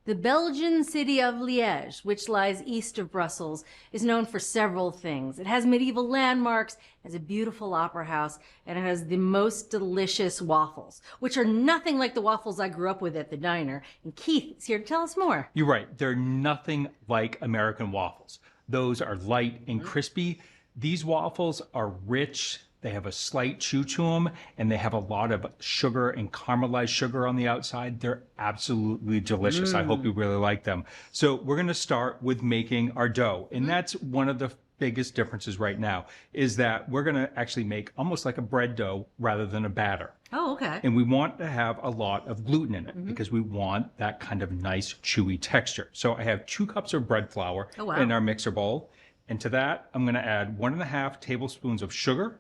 The Belgian city of Liège, which lies east of Brussels, is known for several things. It has medieval landmarks, has a beautiful opera house, and it has the most delicious waffles, which are nothing like the waffles I grew up with at the diner. And Keith is here to tell us more. You're right. They're nothing like American waffles. Those are light and crispy. These waffles are rich. They have a slight chew to them, and they have a lot of sugar and caramelized sugar on the outside. They're absolutely delicious. I hope you really like them. So we're going to start with making our dough. And that's one of the biggest differences right now, is that we're going to actually make almost like a bread dough rather than a batter. Oh, okay. And we want to have a lot of gluten in it because we want that kind of nice chewy texture. So I have 2 cups of bread flour in our mixer bowl. And to that, I'm going to add 1.5 tablespoons of sugar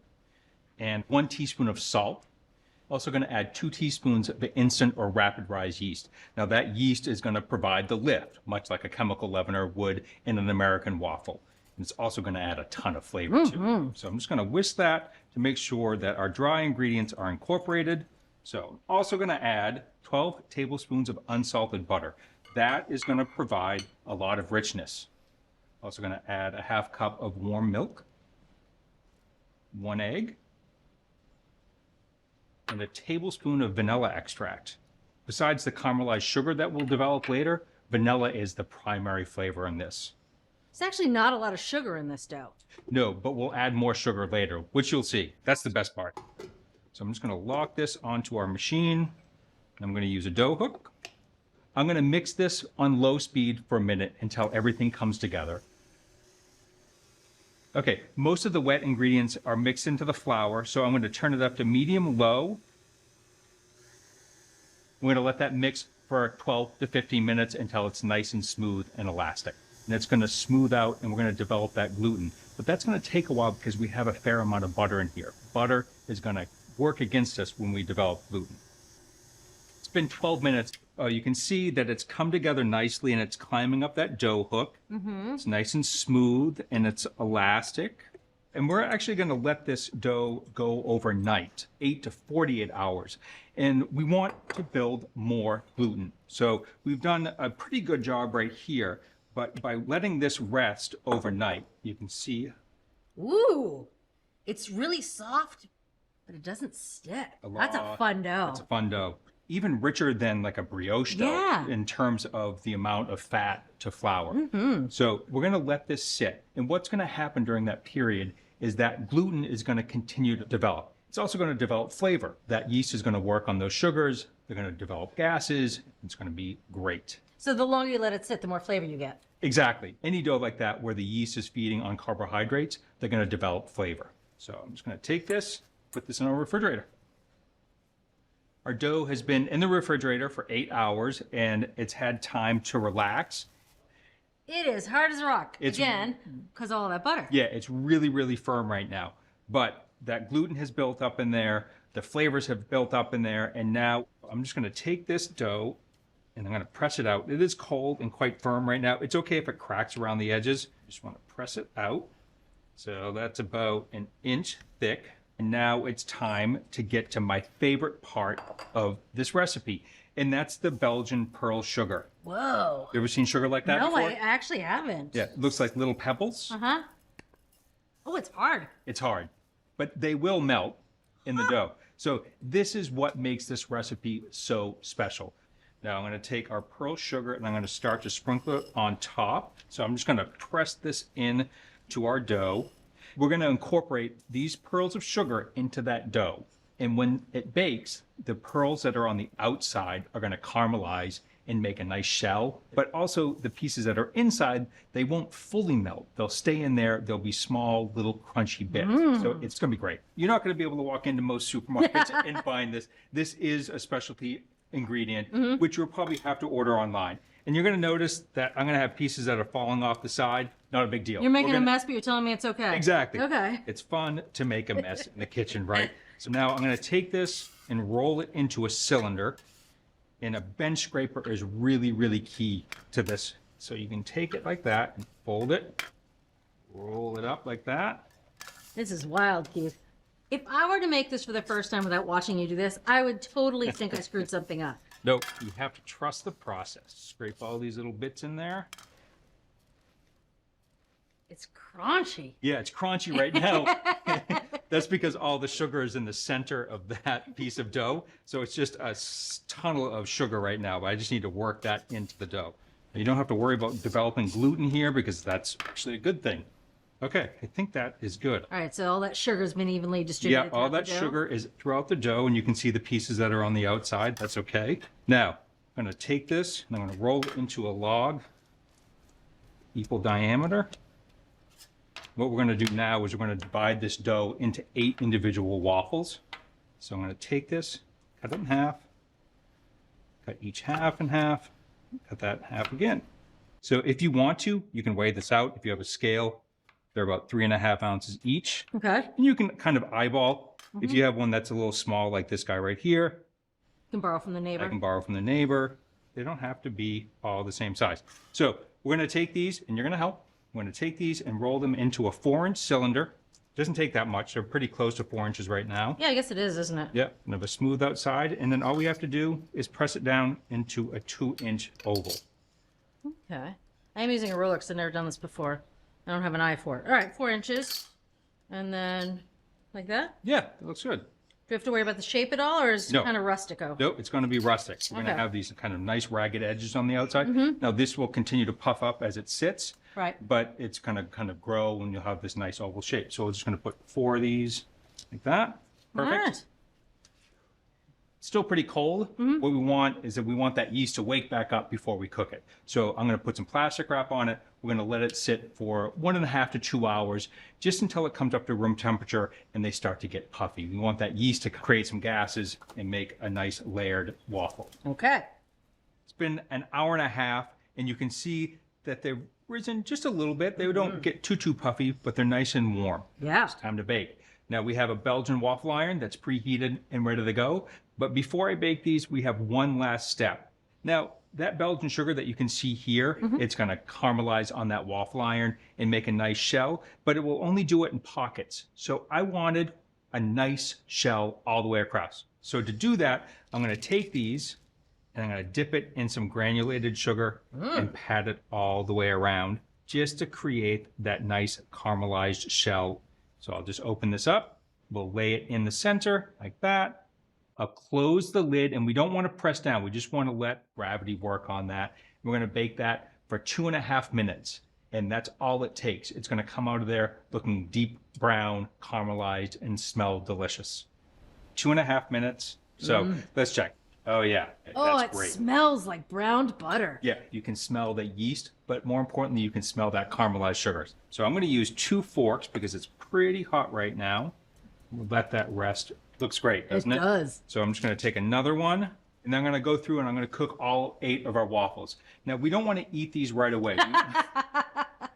and 1 teaspoon of salt. Also going to add 2 teaspoons of instant or rapid rise yeast. Now that yeast is going to provide the lift, much like a chemical leavener would in an American waffle. And it's also going to add a ton of flavor to it. So I'm just going to whisk that to make sure that our dry ingredients are incorporated. So I'm also going to add 12 tablespoons of unsalted butter. That is going to provide a lot of richness. Also going to add a 1/2 cup of warm milk, 1 egg, and a tablespoon of vanilla extract. Besides the caramelized sugar that we'll develop later, vanilla is the primary flavor in this. There's actually not a lot of sugar in this dough. No, but we'll add more sugar later, which you'll see. That's the best part. So I'm just going to lock this onto our machine. I'm going to use a dough hook. I'm going to mix this on low speed for a minute until everything comes together. Okay, most of the wet ingredients are mixed into the flour, so I'm going to turn it up to medium-low. We're going to let that mix for 12 to 15 minutes until it's nice and smooth and elastic. And it's going to smooth out, and we're going to develop that gluten. But that's going to take a while because we have a fair amount of butter in here. Butter is going to work against us when we develop gluten. It's been 12 minutes. You can see that it's come together nicely and it's climbing up that dough hook. It's nice and smooth and it's elastic. And we're actually going to let this dough go overnight, 8 to 48 hours. And we want to build more gluten. So we've done a pretty good job right here, but by letting this rest overnight, you can see. Ooh, it's really soft, but it doesn't stick. That's a fun dough. It's a fun dough. Even richer than like a brioche dough in terms of the amount of fat to flour. So we're going to let this sit. And what's going to happen during that period is that gluten is going to continue to develop. It's also going to develop flavor. That yeast is going to work on those sugars. They're going to develop gases. It's going to be great. So the longer you let it sit, the more flavor you get. Exactly. Any dough like that where the yeast is feeding on carbohydrates, they're going to develop flavor. So I'm just going to take this, put this in our refrigerator. Our dough has been in the refrigerator for 8 hours and it's had time to relax. It is hard as a rock, again, because of all that butter. Yeah, it's really, really firm right now. But that gluten has built up in there, the flavors have built up in there, and now I'm just going to take this dough and I'm going to press it out. It is cold and quite firm right now. It's okay if it cracks around the edges. Just want to press it out. So that's about 1 inch thick. And now it's time to get to my favorite part of this recipe, and that's the Belgian pearl sugar. Whoa. You ever seen sugar like that before? No, I actually haven't. Yeah, it looks like little pebbles. Oh, it's hard. It's hard, but they will melt in the dough. So this is what makes this recipe so special. Now I'm going to take our pearl sugar and I'm going to start to sprinkle it on top. So I'm just going to press this in to our dough. We're going to incorporate these pearls of sugar into that dough. And when it bakes, the pearls that are on the outside are going to caramelize and make a nice shell. But also the pieces that are inside, they won't fully melt. They'll stay in there. They'll be small, little crunchy bits. So it's going to be great. You're not going to be able to walk into most supermarkets and find this. This is a specialty ingredient, which you'll probably have to order online. And you're going to notice that I'm going to have pieces that are falling off the side. Not a big deal. You're making a mess, but you're telling me it's okay. Exactly. Okay. It's fun to make a mess in the kitchen, right? So now I'm going to take this and roll it into a cylinder. And a bench scraper is really, really key to this. So you can take it like that and fold it, roll it up like that. This is wild, Keith. If I were to make this for the first time without watching you do this, I would totally think I screwed something up. No, you have to trust the process. Scrape all these little bits in there. It's crunchy. Yeah, it's crunchy right now. That's because all the sugar is in the center of that piece of dough. So it's just a tunnel of sugar right now, but I just need to work that into the dough. You don't have to worry about developing gluten here because that's actually a good thing. Okay, I think that is good. All right, so all that sugar's been evenly distributed. Yeah, all that sugar is throughout the dough, and you can see the pieces that are on the outside. That's okay. Now, I'm going to take this and I'm going to roll it into a log, equal diameter. What we're going to do now is we're going to divide this dough into 8 individual waffles. So I'm going to take this, cut it in half, cut each half in half, cut that in half again. So if you want to, you can weigh this out. If you have a scale, they're about 3.5 ounces each. Okay. And you can kind of eyeball. If you have one that's a little small, like this guy right here, You can borrow from the I neighbor. can borrow from the neighbor. They don't have to be all the same size. So we're going to take these, and you're going to help. We're going to take these and roll them into a 4-inch cylinder. Doesn't take that much. They're pretty close to 4 inches right now. Yeah, I guess it is, isn't it? Yep, and have a smooth outside. And then all we have to do is press it down into a 2-inch oval. Okay. I'm using a roller because I've never done this before. I don't have an eye for it. All right, 4 inches. And then like that? Yeah, that looks good. Do we have to worry about the shape at all, or is it No. kind of rustico? Nope, it's going to be rustic. We're going Okay. to have these kind of nice ragged edges on the outside. Now this will continue to puff up as it sits. Right. But it's going to kind of grow and you'll have this nice oval shape. So we're just going to put 4 of these like that. Perfect. All right. Still pretty cold. What we want is that we want that yeast to wake back up before we cook it. So I'm going to put some plastic wrap on it. We're going to let it sit for 1.5 to 2 hours, just until it comes up to room temperature and they start to get puffy. We want that yeast to create some gases and make a nice layered waffle. Okay. It's been an hour and a half, and you can see that they've risen just a little bit. They don't get too puffy, but they're nice and warm. Yeah. It's time to bake. Now we have a Belgian waffle iron that's preheated and ready to go. But before I bake these, we have one last step. Now, that Belgian sugar that you can see here, it's going to caramelize on that waffle iron and make a nice shell, but it will only do it in pockets. So I wanted a nice shell all the way across. So to do that, I'm going to take these and I'm going to dip it in some granulated sugar and pat it all the way around just to create that nice caramelized shell. So I'll just open this up. We'll lay it in the center like that. I'll close the lid, and we don't want to press down. We just want to let gravity work on that. We're going to bake that for 2.5 minutes, and that's all it takes. It's going to come out of there looking deep brown, caramelized, and smell delicious. 2.5 minutes. So let's check. Oh, yeah. Oh, That's it great. smells like browned butter. Yeah, you can smell the yeast, but more importantly, you can smell that caramelized sugars. So I'm going to use 2 forks because it's pretty hot right now. We'll let that rest. Looks great, doesn't it? It does. So I'm just going to take another one, and then I'm going to go through and I'm going to cook all 8 of our waffles. Now, we don't want to eat these right away.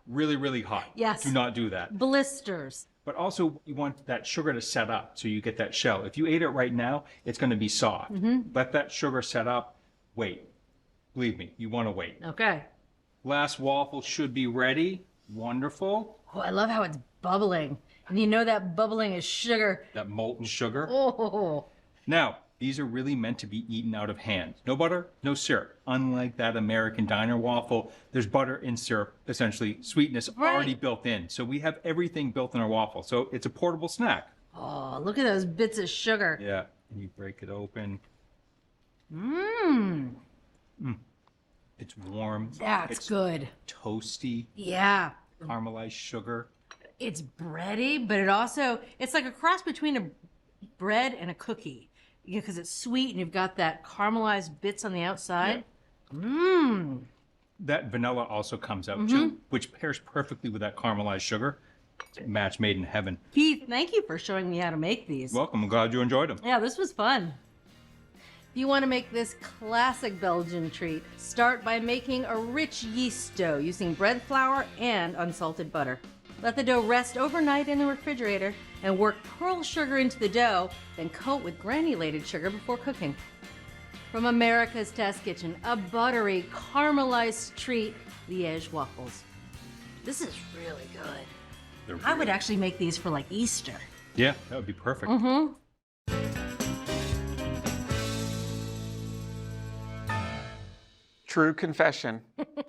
Really hot. Yes. Do not do that. Blisters. But also, you want that sugar to set up so you get that shell. If you ate it right now, it's going to be soft. Let that sugar set up. Wait. Believe me, you want to wait. Okay. Last waffle should be ready. Wonderful. Oh, I love how it's bubbling. And you know that bubbling is sugar. That molten sugar. Oh. Now, these are really meant to be eaten out of hand. No butter, no syrup. Unlike that American diner waffle, there's butter and syrup, essentially sweetness already built in. So we have everything built in our waffle. So it's a portable snack. Oh, look at those bits of sugar. Yeah, and you break it open. Mmm. It's warm. That's it's good. Toasty, Yeah. caramelized sugar. It's bready, but it's like a cross between a bread and a cookie. Because it's sweet and you've got that caramelized bits on the outside. Mmm. That vanilla also comes out too, which pairs perfectly with that caramelized sugar. It's a match made in heaven. Keith, thank you for showing me how to make these. Welcome. I'm glad you enjoyed them. Yeah, this was fun. If you want to make this classic Belgian treat, start by making a rich yeast dough using bread flour and unsalted butter. Let the dough rest overnight in the refrigerator and work pearl sugar into the dough, then coat with granulated sugar before cooking. From America's Test Kitchen, a buttery, caramelized treat, Liège waffles. This is really good. I would actually make these for like Easter. Yeah, that would be perfect. True confession.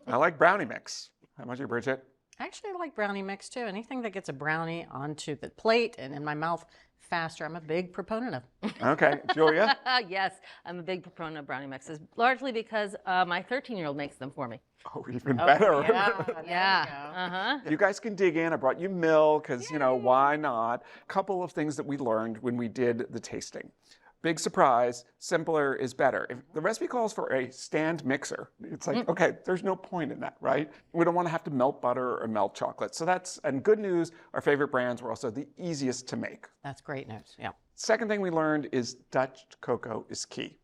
I like brownie mix. How about you, Bridget? Actually, I like brownie mix too. Anything that gets a brownie onto the plate and in my mouth faster, I'm a big proponent of. Okay, Julia? Yes, I'm a big proponent of brownie mixes, largely because my 13-year-old makes them for me. Oh, even better. Yeah. Uh-huh. You guys can dig in. I brought you milk because, why not? A couple of things that we learned when we did the tasting. Big surprise, simpler is better. If the recipe calls for a stand mixer, it's like, okay, there's no point in that, right? We don't want to have to melt butter or melt chocolate. So and good news, our favorite brands were also the easiest to make. That's great news, yeah. Second thing we learned is Dutch cocoa is key.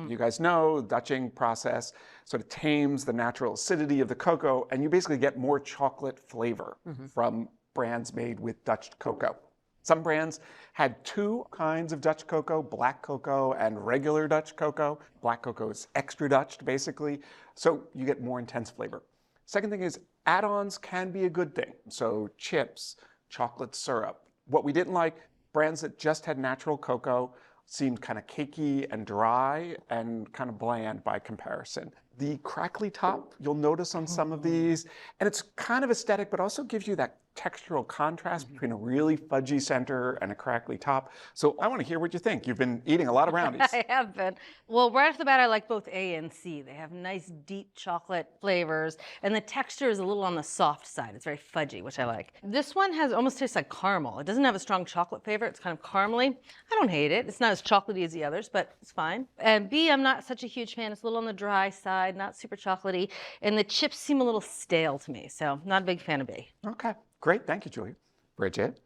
You guys know the Dutching process sort of tames the natural acidity of the cocoa, and you basically get more chocolate flavor from brands made with Dutch cocoa. Some brands had two kinds of Dutch cocoa, black cocoa and regular Dutch cocoa. Black cocoa is extra Dutched, basically, so you get more intense flavor. Second thing is add-ons can be a good thing. So chips, chocolate syrup. What we didn't like, brands that just had natural cocoa seemed kind of cakey and dry and kind of bland by comparison. The crackly top, you'll notice on some of these, and it's kind of aesthetic, but also gives you that textural contrast between a really fudgy center and a crackly top. So I want to hear what you think. You've been eating a lot of brownies. I have been. Well, right off the bat, I like both A and C. They have nice, deep chocolate flavors, and the texture is a little on the soft side. It's very fudgy, which I like. This one almost tastes like caramel. It doesn't have a strong chocolate flavor. It's kind of caramely. I don't hate it. It's not as chocolatey as the others, but it's fine. And B, I'm not such a huge fan. It's a little on the dry side, not super chocolatey, and the chips seem a little stale to me, so not a big fan of B. Okay, great. Thank you, Julia. Bridget?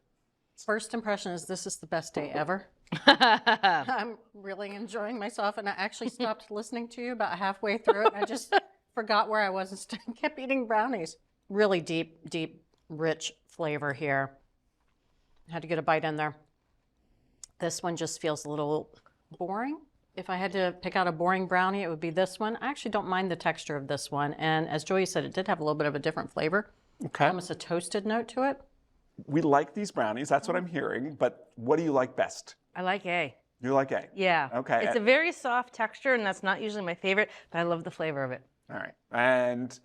First impression is this is the best day ever. I'm really enjoying myself, and I actually stopped listening to you about halfway through it. I just forgot where I was and kept eating brownies. Really deep, deep, rich flavor here. Had to get a bite in there. This one just feels a little boring. If I had to pick out a boring brownie, it would be this one. I actually don't mind the texture of this one. And as Joey said, it did have a little bit of a different flavor. Okay. Almost a toasted note to it. We like these brownies. That's what I'm hearing. But what do you like best? I like A. You like A? Yeah. Okay. It's a very soft texture, and that's not usually my favorite, but I love the flavor of it. All right. And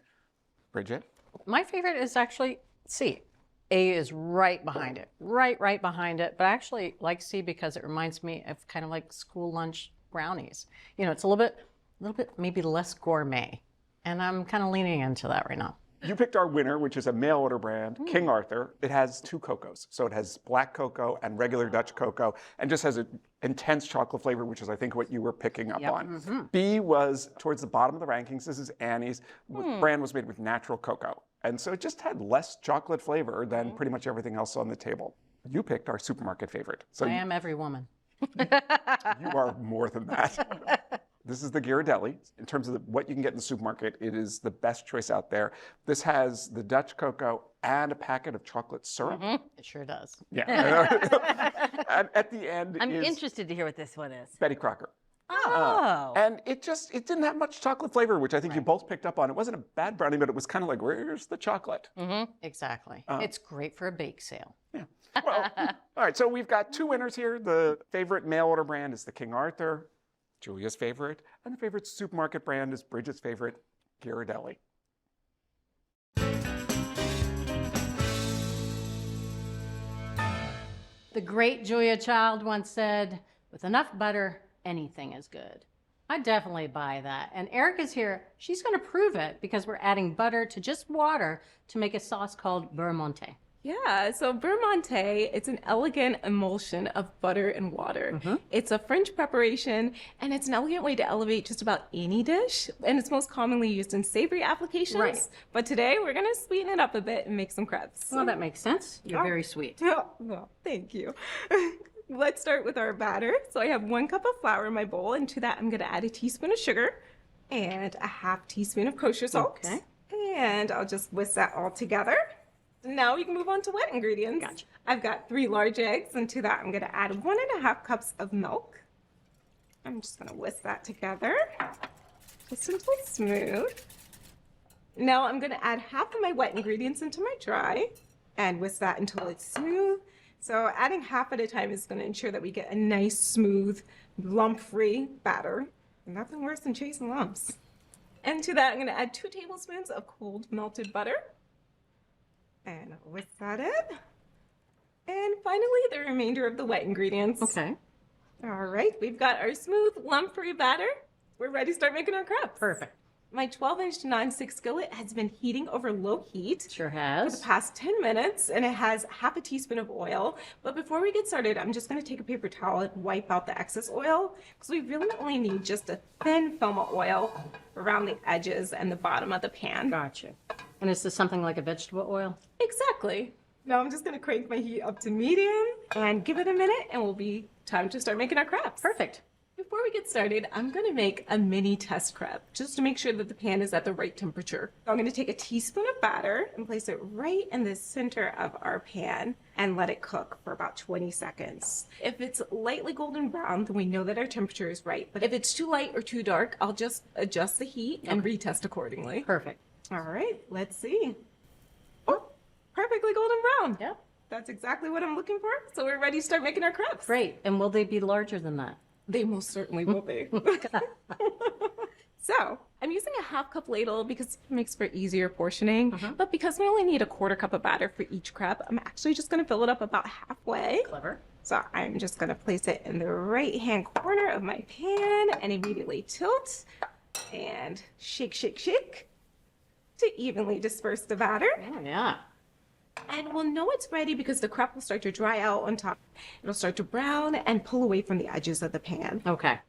Bridget? My favorite is actually C. A is right behind it. Right behind it. But I actually like C because it reminds me of kind of like school lunch brownies. It's a little bit maybe less gourmet. And I'm kind of leaning into that right now. You picked our winner, which is a mail order brand, King Arthur. It has two cocos. So it has black cocoa and regular Dutch cocoa, and just has an intense chocolate flavor, which is, I think, what you were picking up on. B was towards the bottom of the rankings. This is Annie's. The brand was made with natural cocoa. And so it just had less chocolate flavor than pretty much everything else on the table. You picked our supermarket favorite. So I am every woman. You are more than that. This is the Ghirardelli. In terms of what you can get in the supermarket, it is the best choice out there. This has the Dutch cocoa and a packet of chocolate syrup. It sure does. Yeah. And at the end I'm is interested to hear what this one is. Betty Crocker. Oh. And it didn't have much chocolate flavor, which I think you both picked up on. It wasn't a bad brownie, but it was kind of like, where's the chocolate? Exactly. It's great for a bake sale. Yeah. Well, all right, so we've got two winners here. The favorite mail order brand is the King Arthur, Julia's favorite, and the favorite supermarket brand is Bridget's favorite, Ghirardelli. The great Julia Child once said, with enough butter, anything is good. I definitely buy that. And Erica's here. She's going to prove it because we're adding butter to just water to make a sauce called beurre monté. Yeah, so beurre monté, it's an elegant emulsion of butter and water. It's a French preparation, and it's an elegant way to elevate just about any dish, and it's most commonly used in savory applications. Right. But today, we're gonna sweeten it up a bit and make some crepes. Well, that makes sense. You're very sweet. Oh, well, thank you. Let's start with our batter. So I have 1 cup of flour in my bowl, and to that, I'm gonna add a teaspoon of sugar and a half teaspoon of kosher salt. Okay. And I'll just whisk that all together. Now we can move on to wet ingredients. Gotcha. I've got 3 large eggs, and to that I'm gonna add 1.5 cups of milk. I'm just gonna whisk that together, just until it's smooth. Now I'm gonna add half of my wet ingredients into my dry, and whisk that until it's smooth. So adding half at a time is gonna ensure that we get a nice, smooth, lump-free batter. Nothing worse than chasing lumps. And to that, I'm going to add 2 tablespoons of cold melted butter. And whisk that in. And finally, the remainder of the wet ingredients. Okay. All right, we've got our smooth, lump-free batter. We're ready to start making our crepes. Perfect. My 12-inch non-stick skillet has been heating over low heat Sure for has. the past 10 minutes, and it has half a teaspoon of oil. But before we get started, I'm just going to take a paper towel and wipe out the excess oil, because we really only need just a thin film of oil around the edges and the bottom of the pan. Gotcha. And is this something like a vegetable oil? Exactly. Now I'm just going to crank my heat up to medium and give it a minute, and we'll be time to start making our crepes. Perfect. Before we get started, I'm going to make a mini test crepe just to make sure that the pan is at the right temperature. So I'm going to take a teaspoon of batter and place it right in the center of our pan and let it cook for about 20 seconds. If it's lightly golden brown, then we know that our temperature is right. But if it's too light or too dark, I'll just adjust the heat and retest accordingly. Perfect. All right, let's see. Oh, perfectly golden brown. Yep. That's exactly what I'm looking for. So we're ready to start making our crepes. Great. And will they be larger than that? They most certainly will be. So I'm using a 1/2 cup ladle because it makes for easier portioning. But because we only need a 1/4 cup of batter for each crepe, I'm actually just going to fill it up about halfway. Clever. So I'm just going to place it in the right-hand corner of my pan and immediately tilt and shake, shake, shake to evenly disperse the batter. Oh, yeah. And we'll know it's ready because the crepe will start to dry out on top. It'll start to brown and pull away from the edges of the pan. Okay.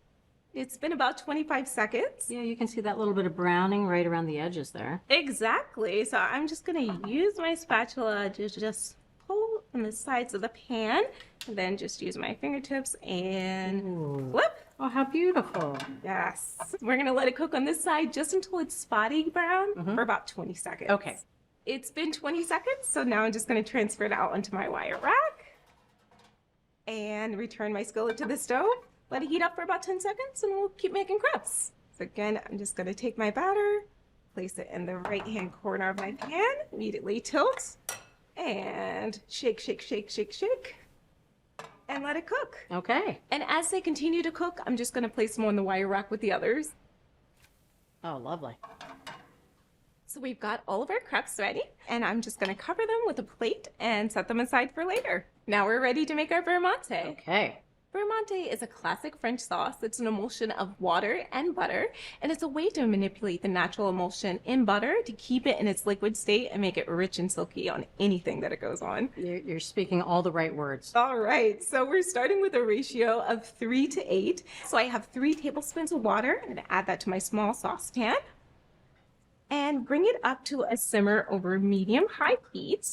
It's been about 25 seconds. Yeah, you can see that little bit of browning right around the edges there. Exactly. So I'm just going to use my spatula to just pull on the sides of the pan, and then just use my fingertips and flip. Oh, how beautiful. Yes. We're going to let it cook on this side just until it's spotty brown for about 20 seconds. Okay. It's been 20 seconds, so now I'm just going to transfer it out onto my wire rack and return my skillet to the stove. Let it heat up for about 10 seconds and we'll keep making crepes. So again, I'm just going to take my batter, place it in the right-hand corner of my pan, immediately tilt, and shake, shake, shake, shake, shake, and let it cook. Okay. And as they continue to cook, I'm just going to place them on the wire rack with the others. Oh, lovely. So we've got all of our crepes ready, and I'm just going to cover them with a plate and set them aside for later. Now we're ready to make our vermante. Okay. Vermante is a classic French sauce. It's an emulsion of water and butter, and it's a way to manipulate the natural emulsion in butter to keep it in its liquid state and make it rich and silky on anything that it goes on. You're speaking all the right words. All right, so we're starting with a ratio of 3 to 8. So I have 3 tablespoons of water. I'm going to add that to my small saucepan and bring it up to a simmer over medium-high heat.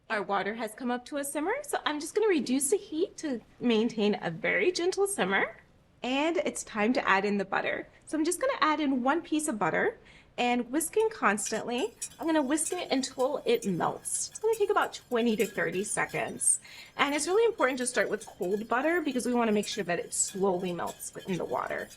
Our water has come up to a simmer, so I'm just going to reduce the heat to maintain a very gentle simmer. And it's time to add in the butter. So I'm just going to add in 1 piece of butter and whisking constantly. I'm going to whisk it until it melts. It's going to take about 20 to 30 seconds. And it's really important to start with cold butter because we want to make sure that it slowly melts in the water.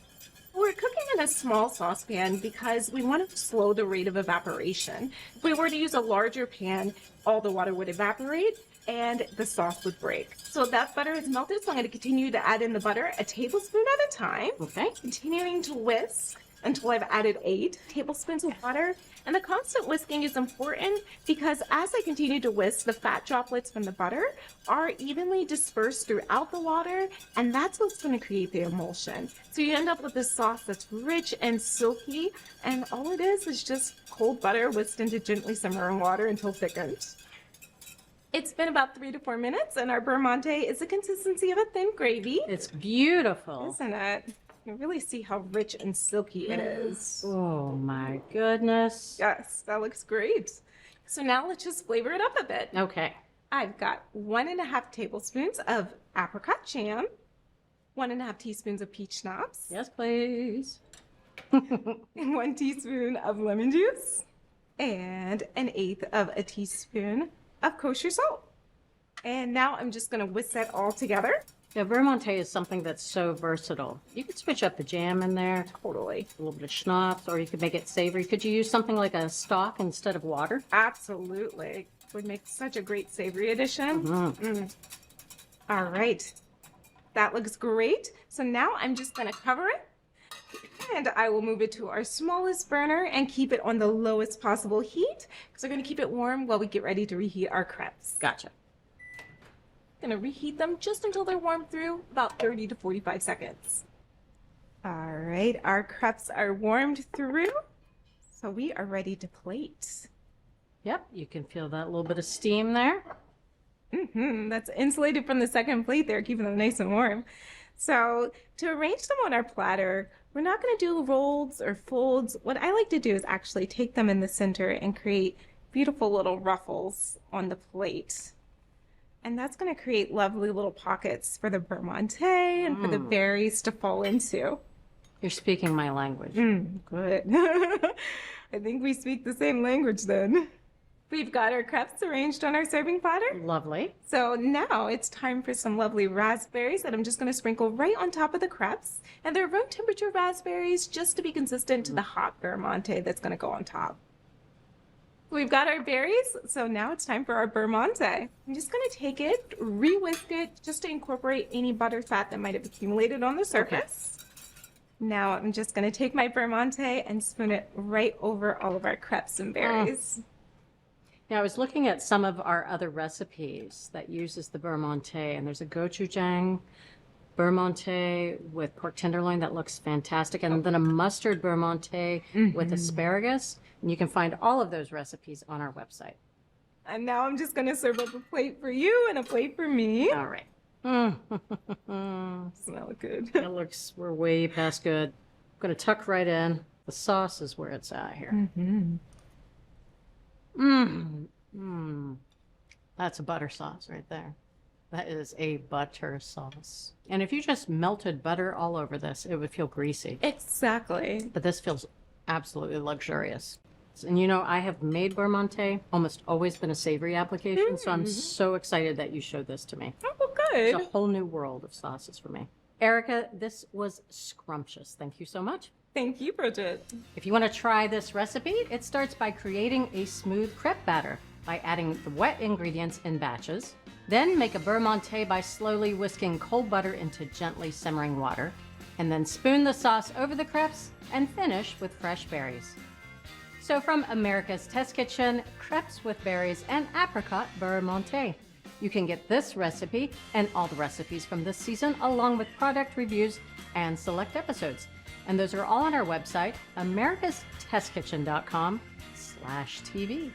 We're cooking in a small saucepan because we want to slow the rate of evaporation. If we were to use a larger pan, all the water would evaporate and the sauce would break. So that butter is melted, so I'm going to continue to add in the butter a tablespoon at a time. Okay. Continuing to whisk until I've added 8 tablespoons of water. And the constant whisking is important because as I continue to whisk, the fat droplets from the butter are evenly dispersed throughout the water, and that's what's going to create the emulsion. So you end up with this sauce that's rich and silky, and all it is just cold butter whisked into gently simmering water until thickened. It's been about 3 to 4 minutes, and our vermante is the consistency of a thin gravy. It's beautiful. Isn't it? You can really see how rich and silky it is. Oh my goodness. Yes, that looks great. So now let's just flavor it up a bit. Okay. I've got 1.5 tablespoons of apricot jam, 1.5 teaspoons of peach schnapps, Yes, please. and 1 teaspoon of lemon juice, and 1/8 of a teaspoon of kosher salt. And now I'm just going to whisk that all together. Yeah, vermante is something that's so versatile. You could switch up the jam in there, Totally. a little bit of schnapps, or you could make it savory. Could you use something like a stock instead of water? Absolutely. Would make such a great savory addition. All right. That looks great. So now I'm just going to cover it And I will move it to our smallest burner and keep it on the lowest possible heat because we're going to keep it warm while we get ready to reheat our crepes. Gotcha. Going to reheat them just until they're warm through about 30 to 45 seconds. All right, our crepes are warmed through, so we are ready to plate. Yep, you can feel that little bit of steam there. That's insulated from the second plate there, keeping them nice and warm. So to arrange them on our platter, we're not going to do rolls or folds. What I like to do is actually take them in the center and create beautiful little ruffles on the plate. And that's going to create lovely little pockets for the beurre monte and for the berries to fall into. You're speaking my language. Good. I think we speak the same language then. We've got our crepes arranged on our serving platter. Lovely. So now it's time for some lovely raspberries that I'm just going to sprinkle right on top of the crepes. And they're room temperature raspberries just to be consistent to the hot beurre monte that's going to go on top. We've got our berries, so now it's time for our beurre monte. I'm just going to take it, re-whisk it, just to incorporate any butter fat that might have accumulated on the surface. Now I'm just going to take my beurre monte and spoon it right over all of our crepes and berries. Now, I was looking at some of our other recipes that uses the beurre monte, and there's a gochujang beurre monte with pork tenderloin that looks fantastic, and then a mustard beurre monte with asparagus. And you can find all of those recipes on our website. And now I'm just going to serve up a plate for you and a plate for me. All right. Smell good. It looks, we're way past good. I'm going to tuck right in. The sauce is where it's at here. That's a butter sauce right there. That is a butter sauce. And if you just melted butter all over this, it would feel greasy. Exactly. But this feels absolutely luxurious. And you know, I have made beurre monte, almost always been a savory application, so I'm so excited that you showed this to me. Oh, well, good. It's a whole new world of sauces for me. Erica, this was scrumptious. Thank you so much. Thank you, Bridget. If you want to try this recipe, it starts by creating a smooth crepe batter by adding the wet ingredients in batches. Then make a beurre monte by slowly whisking cold butter into gently simmering water. And then spoon the sauce over the crepes and finish with fresh berries. So from America's Test Kitchen, crepes with berries and apricot beurre monte. You can get this recipe and all the recipes from this season along with product reviews and select episodes. And those are all on our website, americastestkitchen.com/TV.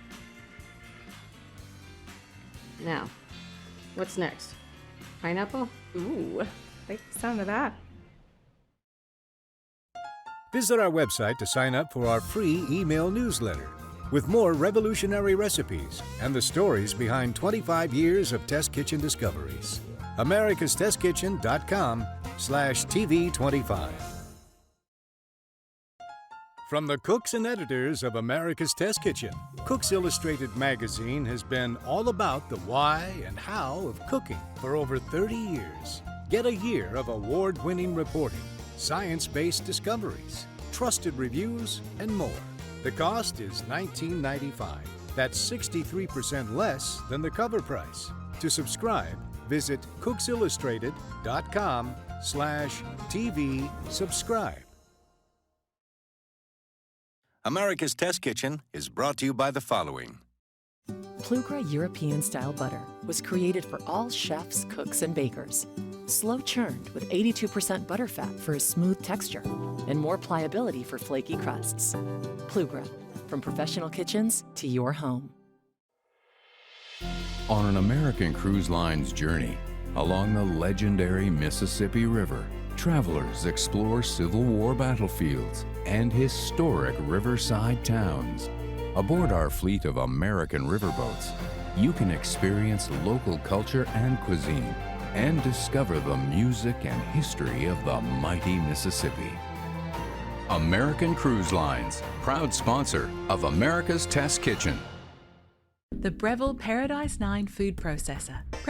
Now, what's next? Pineapple? Ooh, like the sound of that. Visit our website to sign up for our free email newsletter with more revolutionary recipes and the stories behind 25 years of test kitchen discoveries. americastestkitchen.com/TV25. From the cooks and editors of America's Test Kitchen, Cooks Illustrated magazine has been all about the why and how of cooking for over 30 years. Get a year of award-winning reporting, science-based discoveries, trusted reviews, and more. The cost is $19.95. That's 63% less than the cover price. To subscribe, visit cooksillustrated.com/TV subscribe. America's Test Kitchen is brought to you by the following. Plugra European-style butter was created for all chefs, cooks, and bakers. Slow churned with 82% butterfat for a smooth texture and more pliability for flaky crusts. Plugra, from professional kitchens to your home. On an American Cruise Line's journey along the legendary Mississippi River, travelers explore Civil War battlefields and historic riverside towns. Aboard our fleet of American riverboats, you can experience local culture and cuisine and discover the music and history of the mighty Mississippi. American Cruise Lines, proud sponsor of America's Test Kitchen. The Breville Paradise 9 food processor.